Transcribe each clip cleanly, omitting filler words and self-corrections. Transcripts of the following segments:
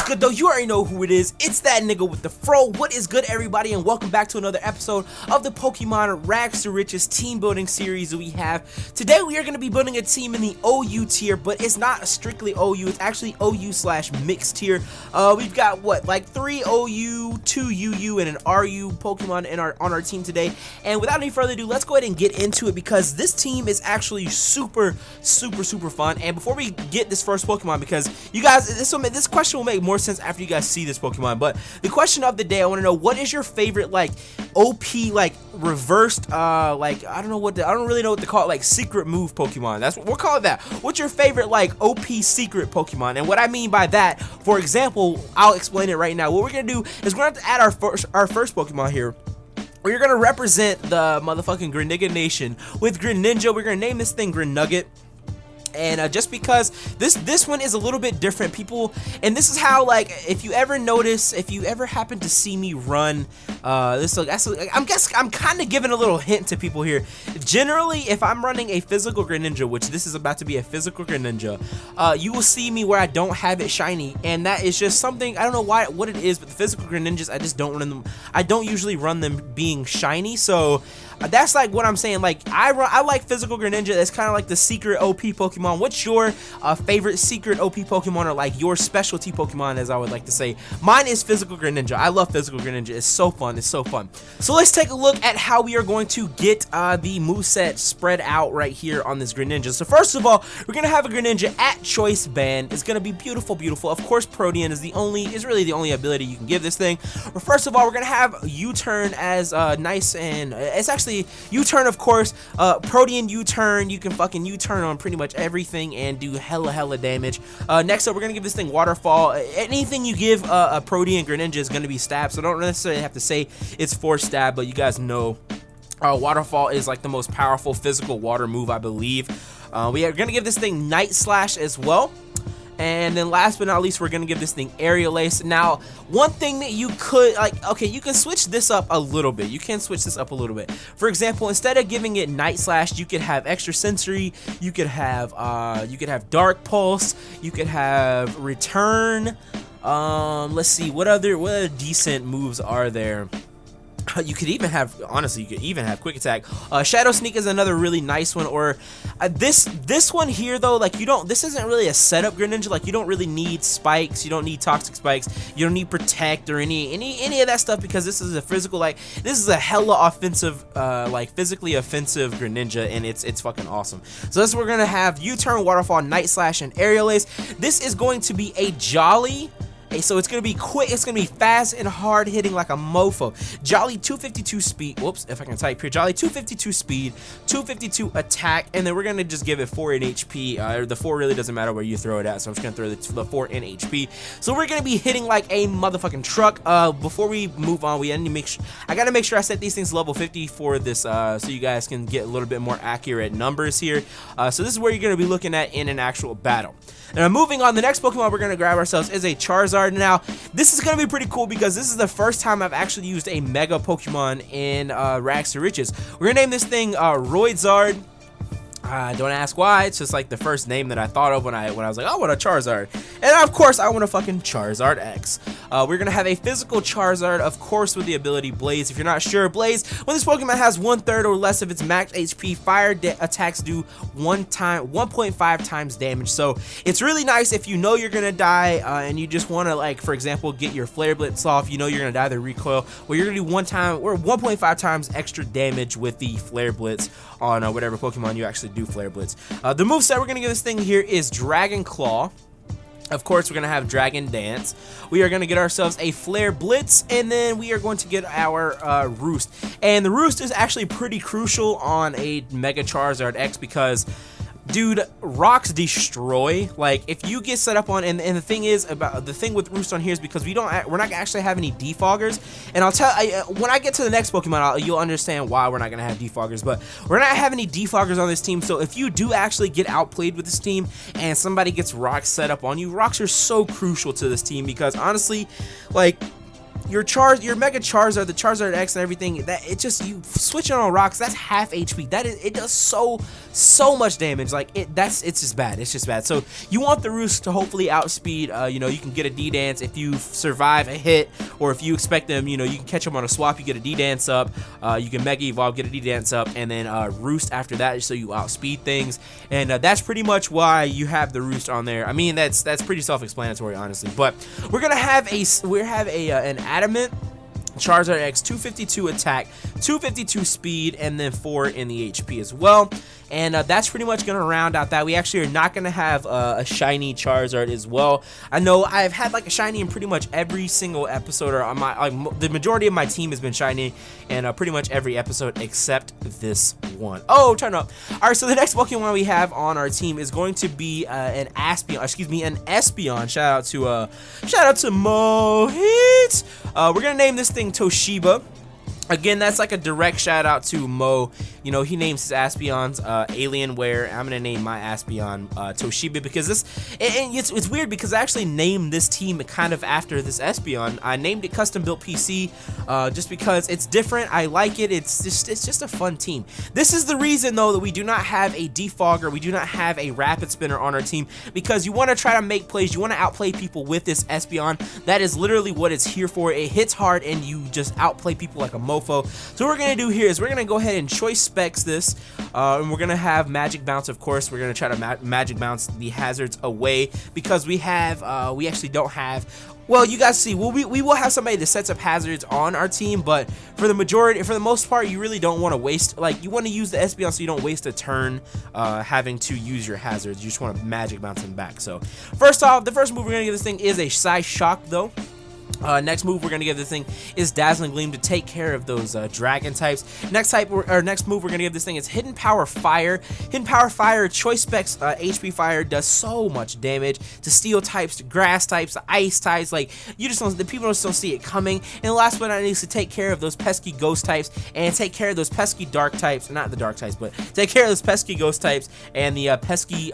good though? You already know who it is. It's that nigga with the fro. What is good, everybody, and welcome back to another episode of the Pokemon Rags2Riches team building series that we have. Today we are going to be building a team in the OU tier, but it's not strictly OU. It's actually OU/mixed tier. We've got what, like 3 OU, 2 UU, and an RU Pokemon on our team today. And without any further ado, let's go ahead and get into it because this team is actually super fun. And before we get this first Pokemon, because you guys, this question will make more sense after you guys see this Pokemon, but the question of the day, I want to know, what is your favorite like OP, like reversed, like I don't really know what to call it, like secret move Pokemon? That's what we'll call it. That. What's your favorite like OP secret Pokemon? And what I mean by that, for example, I'll explain it right now. What we're gonna do is we're gonna have to add our first Pokemon here. We're gonna represent the motherfucking Greninja Nation with Greninja. We're gonna name this thing Grenugget. And just because this one is a little bit different, people, and this is how, like, if you ever notice, if you ever happen to see me run I'm kind of giving a little hint to people here. Generally, if I'm running a physical Greninja, which this is about to be a physical Greninja, you will see me where I don't have it shiny, and that is just something, I don't know what it is, but the physical Greninjas, I just don't run them. I don't usually run them being shiny, so that's like what I'm saying. Like I like physical Greninja. That's kind of like the secret OP Pokemon. What's your favorite secret OP Pokemon, or like your specialty Pokemon, as I would like to say? Mine is physical Greninja. I love physical Greninja. It's so fun. It's so fun. So let's take a look at how we are going to get the moveset spread out right here on this Greninja. So first of all, we're gonna have a Greninja at choice band. It's gonna be beautiful. Of course, Protean is really the only ability you can give this thing. But first of all, we're gonna have U-turn as nice, and it's actually U-turn, of course. Protean U-turn, you can fucking U-turn on pretty much everything and do hella damage. Next up, we're gonna give this thing Waterfall. Anything you give a Protean Greninja is gonna be stab, so don't necessarily have to say it's for stab, but you guys know Waterfall is like the most powerful physical water move, I believe. We are gonna give this thing Night Slash as well. And then last but not least, we're gonna give this thing Aerial Ace. Now, one thing that you could, like, okay, you can switch this up a little bit. For example, instead of giving it Night Slash, you could have Extra Sensory. You could have Dark Pulse. You could have Return. Let's see, what other decent moves are there? You could even have, honestly, Quick Attack. Shadow Sneak is another really nice one. Or this one here, though, like, this isn't really a setup Greninja. Like, you don't really need spikes, you don't need toxic spikes, you don't need protect or any of that stuff, because this is a physical, like, this is a hella offensive, like physically offensive Greninja, and it's fucking awesome. So this, we're gonna have U-turn, Waterfall, Night Slash, and Aerial Ace. This is going to be a Jolly. So it's going to be quick, it's going to be fast and hard hitting like a mofo. Jolly 252 speed, whoops, if I can type here. Jolly 252 speed, 252 attack, and then we're going to just give it 4 in HP. The 4 really doesn't matter where you throw it at, so I'm just going to throw the 4 in HP. So we're going to be hitting like a motherfucking truck. Before we move on, I got to make sure I set these things level 50 for this, so you guys can get a little bit more accurate numbers here. So this is where you're going to be looking at in an actual battle. Now, moving on, the next Pokemon we're going to grab ourselves is a Charizard. Now, this is going to be pretty cool because this is the first time I've actually used a Mega Pokemon in Rags2Riches. We're going to name this thing Roidzard. Don't ask why, it's just like the first name that I thought of when I was like, oh, what a Charizard. And of course, I want a fucking Charizard X. We're gonna have a physical Charizard, of course, with the ability Blaze. If you're not sure, Blaze, when this Pokemon has 1/3 or less of its max HP, fire attacks do 1.5 times damage. So it's really nice if you know you're gonna die, and you just wanna, like, for example, get your Flare Blitz off, you know you're gonna die the recoil, well, you're gonna do 1.5 times extra damage with the Flare Blitz on whatever Pokemon you actually do Flare Blitz. The moveset we're gonna give this thing here is Dragon Claw. Of course, we're going to have Dragon Dance. We are going to get ourselves a Flare Blitz, and then we are going to get our Roost. And the Roost is actually pretty crucial on a Mega Charizard X because, dude, rocks destroy. Like, if you get set up on, and the thing with Roost on here is because we're not actually have any defoggers, and I'll tell when I get to the next Pokemon, you'll understand why we're not gonna have defoggers. But we're not having any defoggers on this team, so if you do actually get outplayed with this team and somebody gets rocks set up on you, rocks are so crucial to this team because honestly, like, your Mega Charizard, the Charizard X and everything, that it just, you switch it on rocks, that's half HP. That is, it does so much damage. Like it's just bad. It's just bad. So you want the Roost to hopefully outspeed. You know, you can get a D-Dance if you survive a hit, or if you expect them, you know, you can catch them on a swap, you get a D-Dance up. You can Mega Evolve, get a D-Dance up, and then Roost after that, so you outspeed things. And that's pretty much why you have the Roost on there. I mean, that's pretty self-explanatory, honestly. But we're gonna have an Adamant Charizard X, 252 attack, 252 speed, and then 4 in the HP as well. And that's pretty much going to round out that. We actually are not going to have a shiny Charizard as well. I know I've had like a shiny in pretty much every single episode, or on my the majority of my team has been shiny, and pretty much every episode except this one. Oh, turn up. All right, so the next Pokemon we have on our team is going to be an Espeon. Shout out to Mohit. We're gonna name this thing Toshiba. Again, that's like a direct shout out to Mo. You know, he names his Espeons Alienware. I'm gonna name my Espeon Toshiba, because it's weird because I actually named this team kind of after this Espeon. I named it Custom Built PC just because it's different. I like it. It's just a fun team. This is the reason though that we do not have a Defogger, we do not have a Rapid Spinner on our team, because you want to try to make plays, you want to outplay people with this Espeon. That is literally what it's here for. It hits hard and you just outplay people like a mofo. So what we're gonna do here is we're gonna go ahead and choice specs this, and we're gonna have Magic Bounce. Of course, we're gonna try to Magic Bounce the hazards away, because we actually don't have. Well, you guys see, we will have somebody that sets up hazards on our team, but for the most part, you really don't want to waste, like, you want to use the Espeon so you don't waste a turn having to use your hazards. You just want to Magic Bounce them back. So first off, the first move we're gonna give this thing is a Psy Shock though. Next move we're gonna give this thing is Dazzling Gleam to take care of those dragon types. Next move we're gonna give this thing is Hidden Power Fire. Hidden Power Fire, choice specs HP Fire, does so much damage to steel types, to grass types, to ice types. Like, you just don't, the people just don't see it coming. And last but not least, to take care of those pesky ghost types and take care of those pesky dark types, not the dark types, but take care of those pesky ghost types and the pesky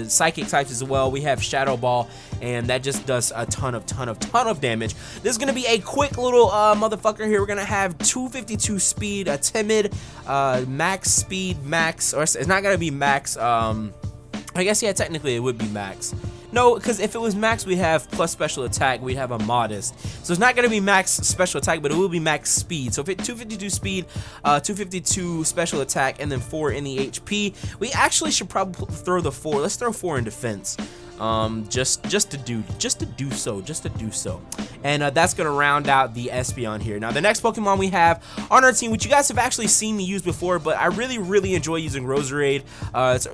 psychic types as well. We have Shadow Ball, and that just does a ton of damage. This is gonna be a quick little motherfucker here. We're gonna have 252 speed, a timid, max speed, max, or it's not gonna be max. I guess, yeah, technically it would be max. No, because if it was max, we have plus special attack, we'd have a modest. So it's not going to be max special attack, but it will be max speed. So if it's 252 speed, 252 special attack, and then 4 in the HP, we actually should probably throw the 4. Let's throw 4 in defense. Just to do so. And that's gonna round out the Espeon here. Now the next Pokemon we have on our team, which you guys have actually seen me use before, but I really enjoy using Roserade.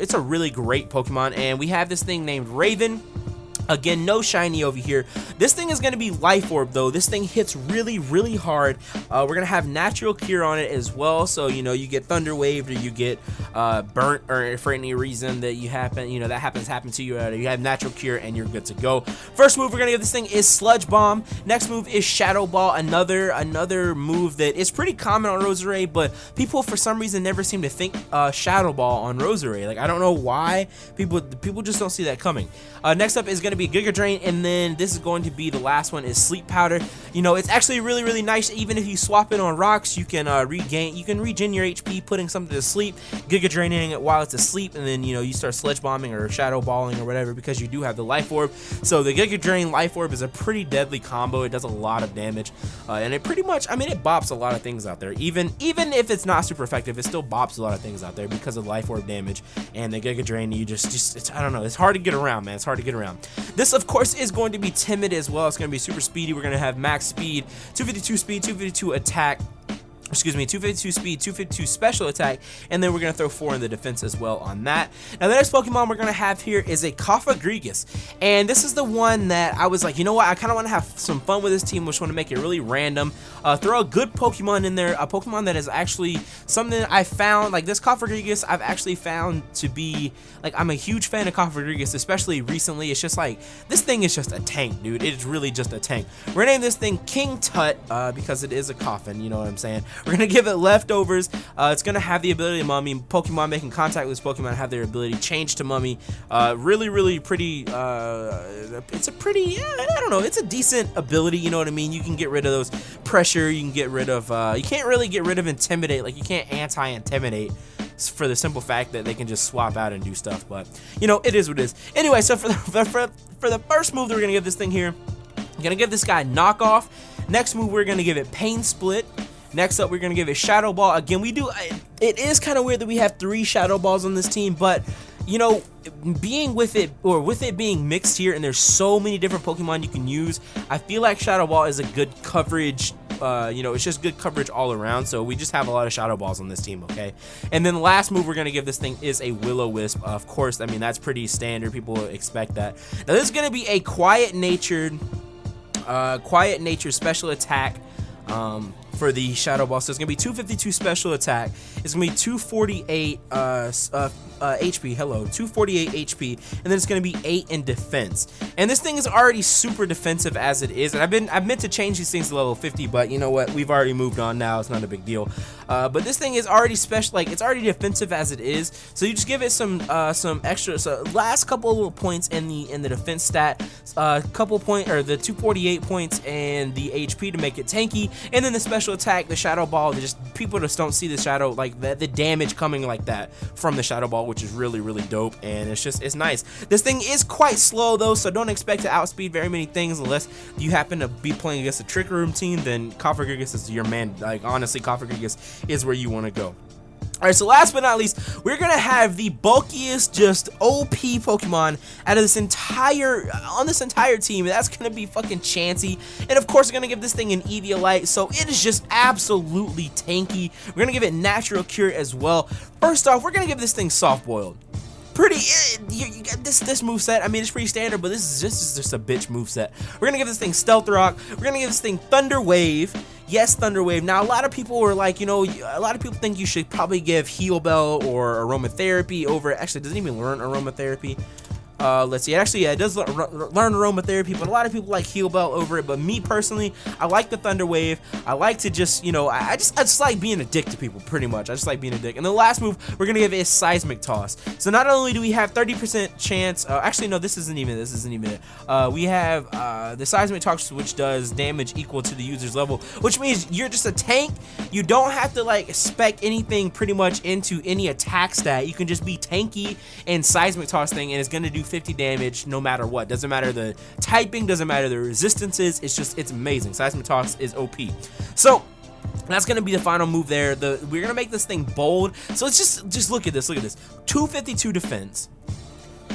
It's a really great Pokemon, and we have this thing named Raven. Again, no shiny over here. This thing is going to be Life Orb, though. This thing hits really hard. We're going to have Natural Cure on it as well. So, you know, you get Thunder Waved, or you get burnt, or for any reason that that happen to you. You have Natural Cure and you're good to go. First move we're going to give this thing is Sludge Bomb. Next move is Shadow Ball. Another move that is pretty common on Roserade, but people for some reason never seem to think Shadow Ball on Roserade. Like, I don't know why. People just don't see that coming. Next up is going to be Giga Drain, and then this is going to be the last one is Sleep Powder. You know, it's actually really nice. Even if you swap it on rocks, you can regen your HP putting something to sleep, Giga Draining it while it's asleep, and then, you know, you start Sledge Bombing or Shadow Balling or whatever, because you do have the Life Orb. So the Giga Drain Life Orb is a pretty deadly combo. It does a lot of damage, and it pretty much, I mean, it bops a lot of things out there. Even if it's not super effective, it still bops a lot of things out there because of Life Orb damage. And the Giga Drain, you just I don't know, it's hard to get around, man. It's hard to get around. This, of course, is going to be timid as well. It's going to be super speedy. We're going to have max speed, 252 speed, 252 attack. Excuse me, 252 speed, 252 special attack, and then we're going to throw 4 in the defense as well on that. Now, the next Pokemon we're going to have here is a Cofagrigus, and this is the one that I was like, you know what, I kind of want to have some fun with this team, which want to make it really random. Throw a good Pokemon in there, a Pokemon that is actually something I found, like this Cofagrigus, I've actually found to be, like, I'm a huge fan of Cofagrigus, especially recently. It's just like, this thing is just a tank, dude. It's really just a tank. We're going to name this thing King Tut, because it is a coffin, you know what I'm saying? We're gonna give it leftovers. It's gonna have the ability to mummy. Pokemon making contact with this Pokemon have their ability change to mummy. Really pretty. It's a pretty, I don't know, it's a decent ability, you know what I mean? You can get rid of those pressure, you can get rid of, you can't really get rid of intimidate, like you can't anti-intimidate for the simple fact that they can just swap out and do stuff, but, you know, it is what it is. Anyway, so for the first move that we're gonna give this thing here, I'm gonna give this guy knockoff. Next move, we're gonna give it pain split. Next up, we're gonna give it shadow ball. Again, it is kind of weird that we have 3 shadow balls on this team, but you know, being with it being mixed here, and there's so many different Pokemon you can use, I feel like Shadow Ball is a good coverage. You know, it's just good coverage all around. So we just have a lot of Shadow Balls on this team, okay? And then the last move we're gonna give this thing is a Will-O-Wisp. Of course, I mean that's pretty standard. People expect that. Now this is gonna be a quiet natured special attack. For the Shadow Ball, so it's gonna be 252 special attack. It's gonna be 248 HP. Hello, 248 HP, and then it's gonna be 8 in defense. And this thing is already super defensive as it is. And I've meant to change these things to level 50, but you know what? We've already moved on now. It's not a big deal. But this thing is already special. Like it's already defensive as it is. So you just give it some extra. So last couple of little points in the defense stat. Couple point or the 248 points and the HP to make it tanky, and then the special attack, the Shadow Ball. People just don't see the shadow, like the damage coming like that from the Shadow Ball, which is really dope, and it's nice. This thing is quite slow though, so don't expect to outspeed very many things unless you happen to be playing against a Trick Room team. Then Cofagrigus is your man. Like honestly, Cofagrigus is where you want to go. Alright, so last but not least, we're gonna have the bulkiest, just OP Pokemon out of this entire team, and that's gonna be fucking Chancy. And of course, we're gonna give this thing an Eviolite, so it is just absolutely tanky. We're gonna give it Natural Cure as well. First off, we're gonna give this thing Soft Boiled. You get this moveset. I mean, it's pretty standard, but this is just a bitch moveset. We're gonna give this thing Stealth Rock. We're gonna give this thing Thunder Wave. Yes, Thunder Wave. Now, a lot of people were like, you know, a lot of people think you should probably give Heal Bell or Aromatherapy over. Actually, it doesn't even learn Aromatherapy. Let's see. It does learn Aromatherapy, but a lot of people like Heal Bell over it. But me personally, I like the Thunder Wave. I like to just, you know, I just like being a dick to people, pretty much. I just like being a dick. And the last move we're gonna give is Seismic Toss. So not only do we have 30% chance, actually no, this isn't even it. We have the Seismic Toss, which does damage equal to the user's level, which means you're just a tank. You don't have to like spec anything pretty much into any attack stat. You can just be tanky and Seismic Toss thing, and it's gonna do 50 damage no matter what. Doesn't matter the typing, doesn't matter the resistances. It's amazing. Seismic Toss is OP. So that's gonna be the final move there. We're gonna make this thing bold. So it's just look at this. 252 defense,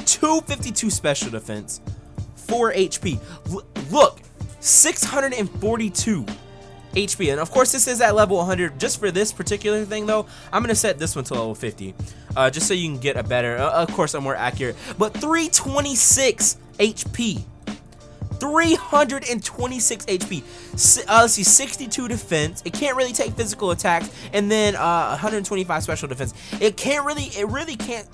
252 special defense, 4 HP. Look, 642 HP, and of course this is at level 100. Just for this particular thing though, I'm gonna set this one to level 50, just so you can get a better, of course a more accurate, but 326 HP, 326 HP. Let's see, 62 defense. It can't really take physical attacks, and then 125 special defense. It really can't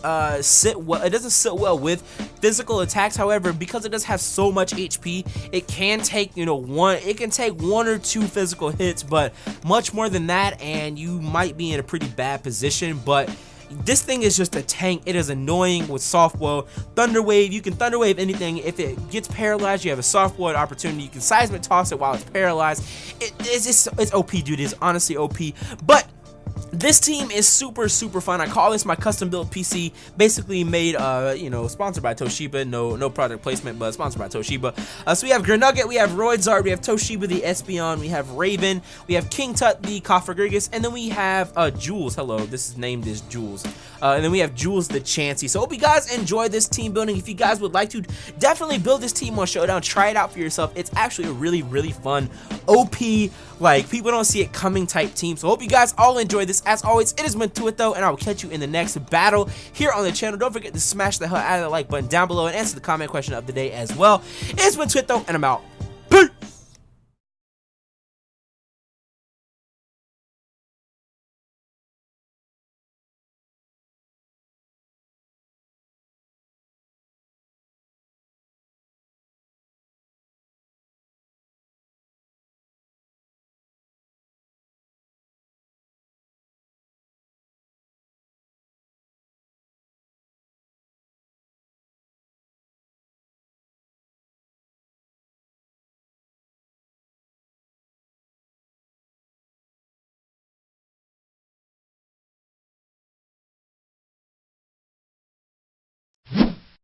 sit well. It doesn't sit well with physical attacks. However, because it does have so much HP, it can take, you know, it can take 1 or 2 physical hits, but much more than that, and you might be in a pretty bad position. But this thing is just a tank. It is annoying with Soft Boil. Thunder Wave, you can Thunder Wave anything. If it gets paralyzed, you have a Soft Boil opportunity. You can Seismic Toss it while it's paralyzed. It's OP, dude. It's honestly OP. But this team is super fun. I call this my custom built PC, basically made, you know, sponsored by Toshiba. No product placement, but sponsored by Toshiba. So we have Greninja, we have Roidzard, we have Toshiba the Espeon, we have Raven, we have King Tut the Cofagrigus, and then we have Jules. Hello, this is named as Jules. And then we have Jules the Chansey. So hope you guys enjoy this team building. If you guys would like to, definitely build this team on Showdown. Try it out for yourself. It's actually a really fun, OP, like people don't see it coming type team. So hope you guys all enjoy this. As always, it has been To It Though, and I will catch you in the next battle here on the channel. Don't forget to smash the hell out of the like button down below and answer the comment question of the day as well. It's been To It Though, and I'm out.